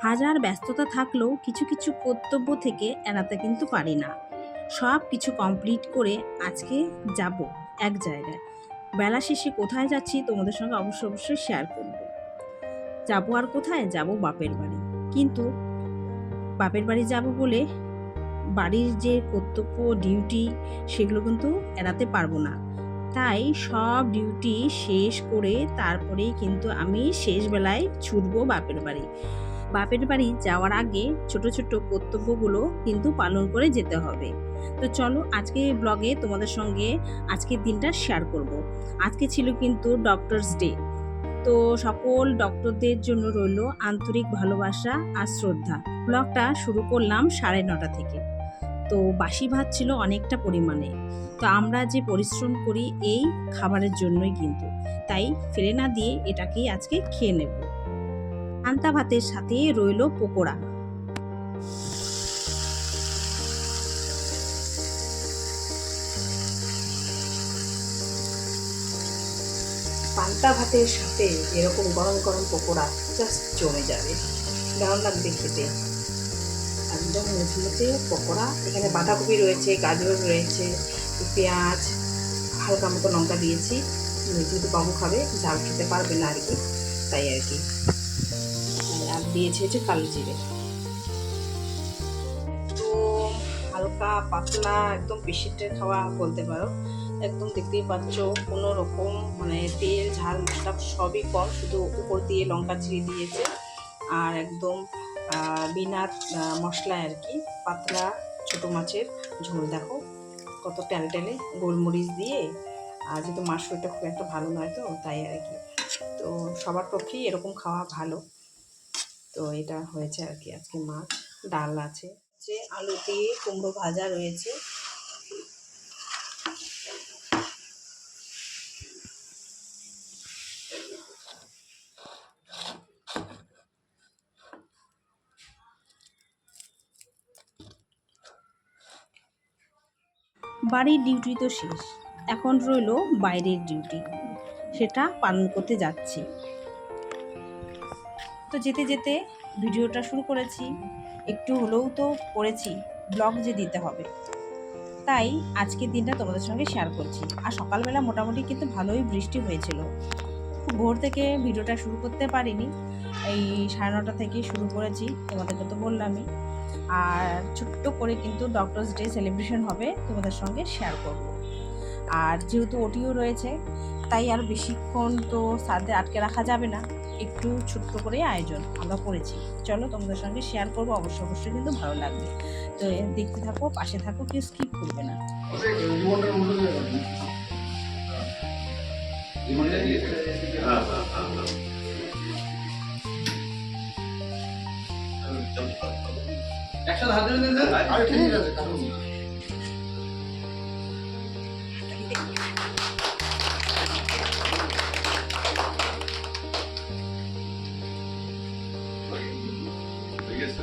হাজার ব্যস্ততা থাকলেও কিছু কিছু কর্তব্য থেকে এড়াতে কিন্তু পারি না। সব কিছু কমপ্লিট করে আজকে যাব এক জায়গায়। বেলা শেষে কোথায় যাচ্ছি তোমাদের সঙ্গে অবশ্যই শেয়ার করব। যাবো আর কোথায়? যাব বাপের বাড়ি। কিন্তু বাপের বাড়ি যাব বলে বাড়ির যে কর্তব্য ডিউটি সেগুলো কিন্তু এড়াতে পারবো না। তাই সব ডিউটি শেষ করে তারপরেই কিন্তু আমি শেষ বেলায় ছুটবো বাপের বাড়ি। বাপের বাড়ি যাওয়ার আগে ছোট ছোট কর্তব্যগুলো কিন্তু পালন করে যেতে হবে। তো চলো আজকে ব্লগে তোমাদের সঙ্গে আজকের দিনটা শেয়ার করব। আজকে ছিল কিন্তু ডক্টরস ডে। তো সকল ডক্টরদের জন্য রইল আন্তরিক ভালোবাসা আর শ্রদ্ধা। ব্লগটা শুরু করলাম 9:30 থেকে। তো বাসি ভাত ছিল অনেকটা পরিমাণে। তো আমরা যে পরিশ্রম করি এই খাবারের জন্যই কিন্তু, তাই ফেলে না দিয়ে এটাকেই আজকে খেয়ে নেব। পান্তা ভাতের সাথে রইল পকোড়া। পান্তা ভাতের সাথে এরকম গরম গরম পকোড়া জাস্ট জমে যাবে, দারুণ লাগবে খেতে। একদম মুচমুচে পকোড়া। এখানে বাঁধাকপি রয়েছে, গাজর রয়েছে, পেঁয়াজ, হালকা মতো লঙ্কা দিয়েছি। যেহেতু বাবু খাবে, ঝাল খেতে পারবে না আর কি, তাই আর কি। আর দিয়েছি হচ্ছে কালো জিরে। তো হালকা পাতলা একদম পেশেন্টের খাওয়া বলতে পারো। একদম দেখতেই পাচ্ছ কোনো রকম মানে তেল ঝাল মশলা সবই কম, শুধু উপর দিয়ে লঙ্কা ছিঁড়ে দিয়েছে। আর একদম বিনা মশলায় আর কি পাতলা ছোটো মাছের ঝোল। দেখো কত টেলে গোলমরিচ দিয়ে। আর যেহেতু মাছ শরীরটা খুব একটা ভালো নয়, তো তাই আর কি। তো সবার পক্ষেই এরকম খাওয়া ভালো। তো এটা হয়েছে আর কি আজকে। মাছ, ডাল আছে, যে আলু দিয়ে কুমড়ো ভাজা রয়েছে। বাড়ির ডিউটি তো শেষ, এখন রইল বাইরের ডিউটি, সেটা পালন করতে যাচ্ছি। তো যেতে যেতে ভিডিওটা শুরু করেছি, একটু হলেও তো করেছি, ব্লগ যে দিতে হবে, তাই আজকের দিনটা তোমাদের সঙ্গে শেয়ার করছি। আর সকালবেলা মোটামুটি কিন্তু ভালোই বৃষ্টি হয়েছিল। খুব ভোর থেকে ভিডিওটা শুরু করতে পারিনি, এই 9:30 থেকে শুরু করেছি, তোমাদেরকে তো বললামই। আর ছোট্ট করে কিন্তু ডক্টরস ডে সেলিব্রেশন হবে, তোমাদের সঙ্গে শেয়ার করব। আর যেহেতু ওটিও রয়েছে, তাই আর বেশিক্ষণ তো স্যারদের আটকে রাখা যাবে না, একটু ছোট্ট করে আয়োজন আমরা করেছি। চলো তোমাদের সঙ্গে শেয়ার করবো, অবশ্যই কিন্তু ভালো লাগবে। তো দেখতে থাকো, পাশে থাকো, কেউ স্কিপ করবে না। একসাথে হাত ধরে দেন স্যার। ঠিক আছে,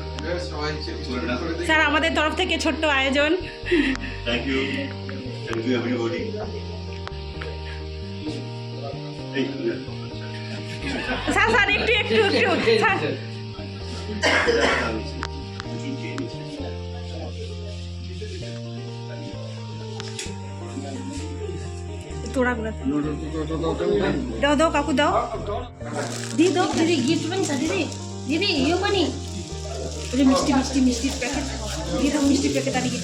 স্যার আমাদের তরফ থেকে ছোট্ট আয়োজন। Thank you everybody. Sir sir একটু একটু একটু স্যার তোরা দাও দাও কাকু দাও, দি দাও दीदी गिफ्ट बनी था दीदी दीदी यो बनी মিষ্টি মিষ্টি মিষ্টির প্যাকেট দিয়ে দাও, মিষ্টি প্যাকেট আর গিয়ে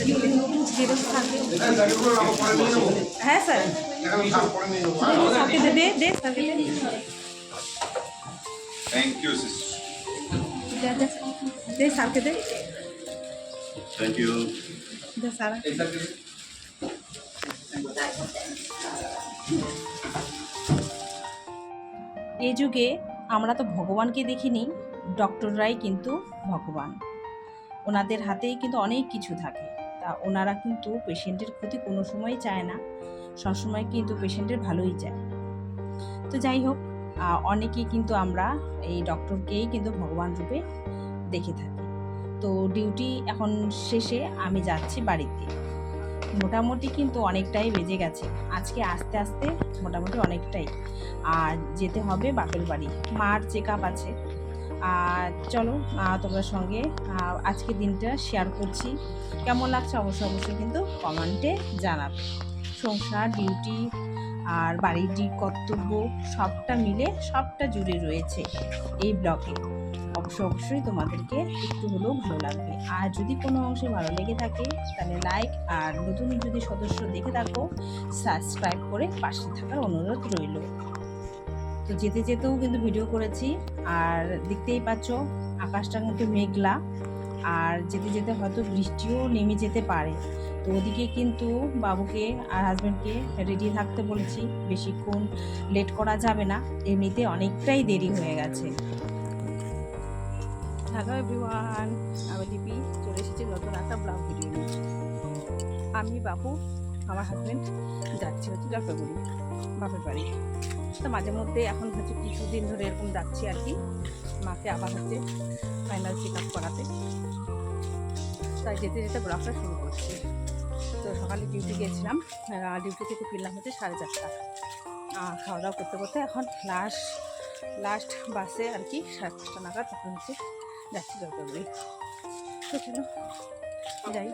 দিয়ে দাও স্যারকে। হ্যাঁ স্যার, স্যারকে দে দে দে স্যারকে দে। Thank you sister. দে স্যারকে দে, থ্যাংক ইউ। দে স্যার। এই যুগে আমরা তো ভগবানকে দেখিনি, ডক্টররাই কিন্তু ভগবান। ওনাদের হাতেই কিন্তু অনেক কিছু থাকে। তা ওনারা কিন্তু পেশেন্টের ক্ষতি কোনো সময় চায় না, সবসময় কিন্তু পেশেন্টের ভালোই চায়। তো যাই হোক, অনেকেই কিন্তু আমরা এই ডক্টরকেই কিন্তু ভগবান রূপে দেখে থাকি। তো ডিউটি এখন শেষে আমি যাচ্ছি বাড়িতে। মোটামুটি কিন্তু অনেকটাই বেজে গেছে আজকে, আস্তে আস্তে মোটামুটি অনেকটাই। আর যেতে হবে বাপের বাড়ি, মার চেক আপ আছে। আর চলো তোমাদের সঙ্গে আজকে দিনটা শেয়ার করছি। কেমন লাগছে অবশ্যই কিন্তু কমেন্টে জানাবে। সংসার, ডিউটি আর বাড়ির কর্তব্য সবটা মিলে সবটা জুড়ে রয়েছে এই ব্লগে। অবশ্যই তোমাদেরকে একটু হলেও ভালো লাগবে। আর যদি কোনো অংশে ভালো লেগে থাকে তাহলে লাইক, আর নতুন যদি সদস্য দেখে থাকো সাবস্ক্রাইব করে পাশে থাকার অনুরোধ রইল। তো যেতে যেতেও কিন্তু ভিডিও করেছি, আর দেখতেই পাচ্ছ আকাশটা কিন্তু মেঘলা, আর যেতে যেতে হয়তো বৃষ্টিও নেমে যেতে পারে। তো ওদিকে কিন্তু বাবুকে আর হাজব্যান্ডকে রেডি থাকতে বলেছি, বেশিক্ষণ লেট করা যাবে না, এমনিতে অনেকটাই দেরি হয়ে গেছে। হ্যালো এভরিওয়ান, আমি লিপি চলে এসেছি নতুন একটা ব্লগ ভিডিও নিয়ে। আমি, বাবু, আমার হাজব্যান্ড যাচ্ছি হচ্ছে জলপাইগুড়ি বাপের বাড়ি। তো মাঝে মধ্যে এখন হচ্ছে কিছুদিন ধরে এরকম যাচ্ছি আর কি, মাকে আবার হচ্ছে ফাইনাল চেক আপ করাতে। তাই যেতে যেতে ব্লগটা শুরু করছি। তো সকালে ডিউটি গিয়েছিলাম, ডিউটি থেকে ফিরলাম হচ্ছে 4:30। খাওয়া দাওয়া করতে করতে এখন লাস্ট বাসে আর কি 5:30 নাগাদ তখন হচ্ছে যাচ্ছি জলপাইগুড়ি। তো চলো যাই।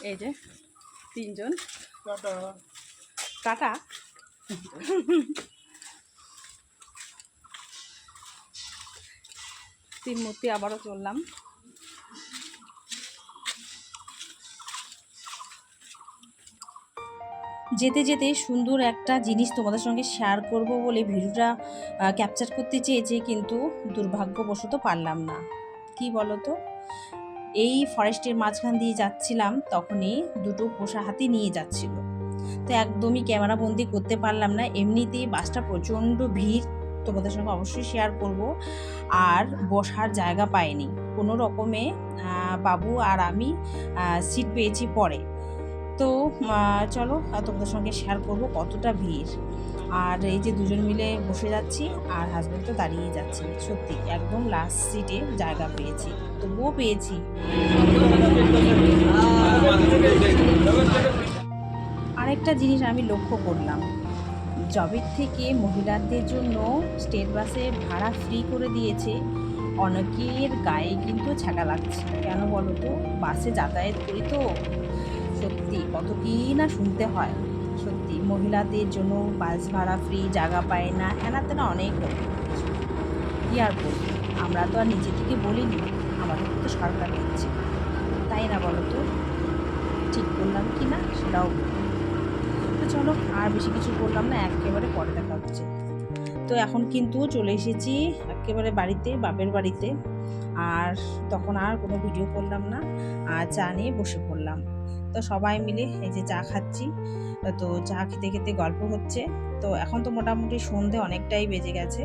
এই যে 3 জন টাটা। 3 মূর্তি আবারও চললাম। যেতে যেতে সুন্দর একটা জিনিস তোমাদের সঙ্গে শেয়ার করব বলে ভিডিওটা ক্যাপচার করতে চেয়েছি, কিন্তু দুর্ভাগ্যবশত পারলাম না। কি বলো তো, এই ফরেস্টের মাঝখান দিয়ে যাচ্ছিলাম, তখনই 2টো পোষা হাতি নিয়ে যাচ্ছিল। তো একদমই ক্যামেরা বন্দি করতে পারলাম না। এমনিতেই বাসটা প্রচণ্ড ভিড়, তোমাদের সঙ্গে অবশ্যই শেয়ার করব। আর বসার জায়গা পাইনি কোনো রকমে, বাবু আর আমি সিট পেয়েছি পরে। তো চলো তোমাদের সঙ্গে শেয়ার করব কতটা ভিড়। আর এই যে 2জন মিলে বসে যাচ্ছি, আর হাজব্যান্ড তো দাঁড়িয়ে যাচ্ছে। সত্যি একদম লাস্ট সিটে জায়গা পেয়েছি, তবুও পেয়েছি। আরেকটা জিনিস আমি লক্ষ্য করলাম, জবের থেকে মহিলাদের জন্য স্টেট বাসে ভাড়া ফ্রি করে দিয়েছে। অনেকের গায়ে কিন্তু ছাকা লাগছে, কেন বলো তো, বাসে যাতায়াত করি তো। সত্যি কত কি না শুনতে হয়। সত্যি মহিলাদের জন্য বাস ভাড়া ফ্রি, জায়গা পায় না, হেনা তেনা অনেক রকম কিছু। কী আর বলবো, আমরা তো আর নিজে থেকে বলিনি, আমাদের তো সরকার দিচ্ছে, তাই না বলো তো? ঠিক বললাম কি না সেটাও বলি। তো চলো আর বেশি কিছু বললাম না, একেবারে পরে দেখা হচ্ছে। তো এখন কিন্তু চলে এসেছি একেবারে বাড়িতে, বাপের বাড়িতে। আর তখন আর কোনো ভিডিও করলাম না, আর চা নিয়ে বসে পড়লাম। তো সবাই মিলে এই যে চা খাচ্ছি, তো চা খেতে খেতে গল্প হচ্ছে। তো এখন তো মোটামুটি সন্ধে অনেকটাই বেজে গেছে,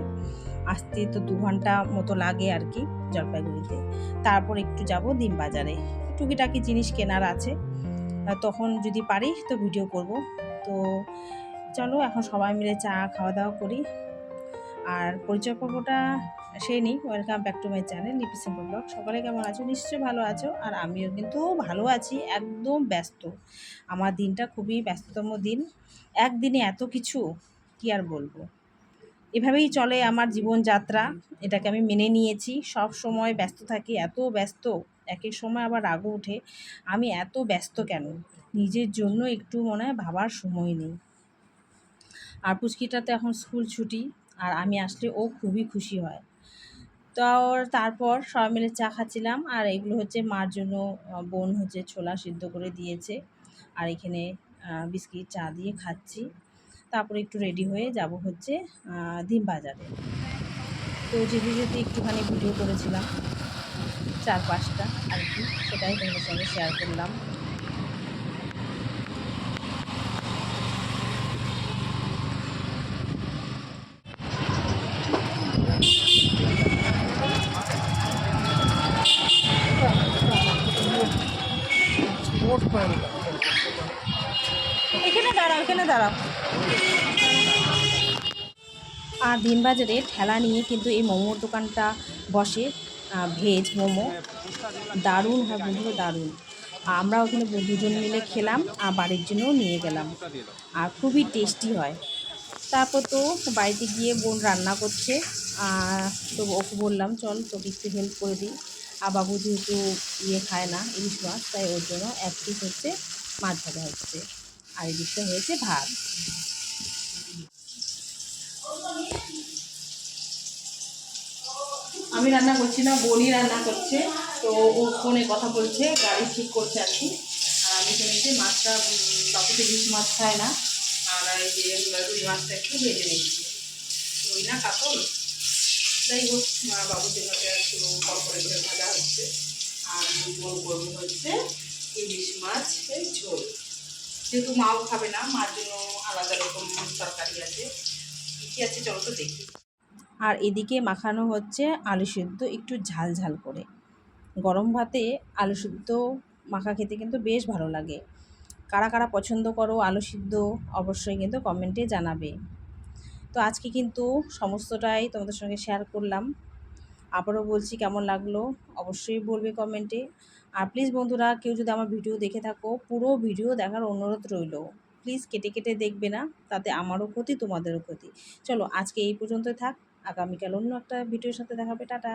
আসতে তো 2 ঘন্টা মতো লাগে আর কি জলপাইগুড়িতে। তারপর একটু যাব ডিম বাজারে, টুকিটাকি জিনিস কেনার আছে, তখন যদি পারি তো ভিডিও করব। তো চলো এখন সবাই মিলে চা খাওয়া দাওয়া করি। আর পরিচয় পর্বটা সেই নিই। Welcome back to my channel লিপি সিম্পল ব্লগ। সকলে কেমন আছো? নিশ্চয়ই ভালো আছো, আর আমিও কিন্তু ভালো আছি। একদম ব্যস্ত, আমার দিনটা খুবই ব্যস্ততম দিন। একদিনে এত কিছু, কি আর বলবো। এভাবেই চলে আমার জীবনযাত্রা, এটাকে আমি মেনে নিয়েছি। সব সময় ব্যস্ত থাকি, এত ব্যস্ত, এক এক সময় আবার রাগও ওঠে, আমি এত ব্যস্ত কেন, নিজের জন্য একটু মনে হয় ভাবার সময় নেই। আর পুচকিটাতে এখন স্কুল ছুটি, আর আমি আসলে ও খুবই খুশি হয়। তো তারপর সবাই মিলে চা খাচ্ছিলাম, আর এগুলো হচ্ছে মার জন্য বোন হচ্ছে ছোলা সিদ্ধ করে দিয়েছে, আর এখানে বিস্কিট চা দিয়ে খাচ্ছি। তারপরে একটু রেডি হয়ে যাব হচ্ছে ডিম বাজারে। তো যেতে যেতে একটুখানি ভিডিও করেছিলাম 4-5টা আর কি, সেটাই তোমাদের সঙ্গে শেয়ার করলাম। এখানে দাঁড়াও। আর দিনবাজারে ঠেলা নিয়ে কিন্তু এই মোমোর দোকানটা বসে, ভেজ মোমো, দারুণ হয় বন্ধুরা, দারুণ। আমরা ওখানে 2জন মিলে খেলাম, আর বাড়ির জন্যও নিয়ে গেলাম, আর খুবই টেস্টি হয়। তারপর তো বাড়িতে গিয়ে বোন রান্না করছে, তো ওকে বললাম চল তোকে একটু হেল্প করে দিই। আর বাবু যেহেতু খায় না ইলিশ মাছ, তাই ওর জন্য এক পিস হচ্ছে মাছ ভাজা হচ্ছে, আর এদিকটা হয়েছে ভাত। আমি রান্না করছি না, বোনই রান্না করছে। তো ও ফোনে কথা বলছে, গাড়ি ঠিক করছে আর কি। আর আমি শুনেছি মাছটা বাবু তো ইলিশ মাছ খায় না, আর এই যে রুই মাছটা একটু ভেজে নিচ্ছি। রুই না কাতল, যাই হোক বাবুর জন্য একটু কম করে ভাজা হচ্ছে। আর বোন করবো হচ্ছে ইলিশ মাছ ঝোল, যেহেতু মাও খাবে না, মার জন্য আলাদা রকম তরকারি আছে। কী আছে চলো তো দেখি। আর এদিকে মাখানো হচ্ছে আলু সিদ্ধ একটু ঝাল ঝাল করে। গরম ভাতে আলু সিদ্ধ মাখা খেতে কিন্তু বেশ ভালো লাগে। কারা কারা পছন্দ করো আলু সিদ্ধ, অবশ্যই কিন্তু কমেন্টে জানাবে। তো আজকে কিন্তু সমস্তটাই তোমাদের সঙ্গে শেয়ার করলাম। আবারও বলছি কেমন লাগলো অবশ্যই বলবে কমেন্টে। আর প্লিজ বন্ধুরা, কেউ যদি আমার ভিডিও দেখে থাকো, পুরো ভিডিও দেখার অনুরোধ রইল। প্লিজ কেটে কেটে দেখবে না, তাতে আমারও ক্ষতি তোমাদেরও ক্ষতি। চলো আজকে এই পর্যন্তই থাক, আগামীকাল অন্য একটা ভিডিওর সাথে দেখাবে। টাটা।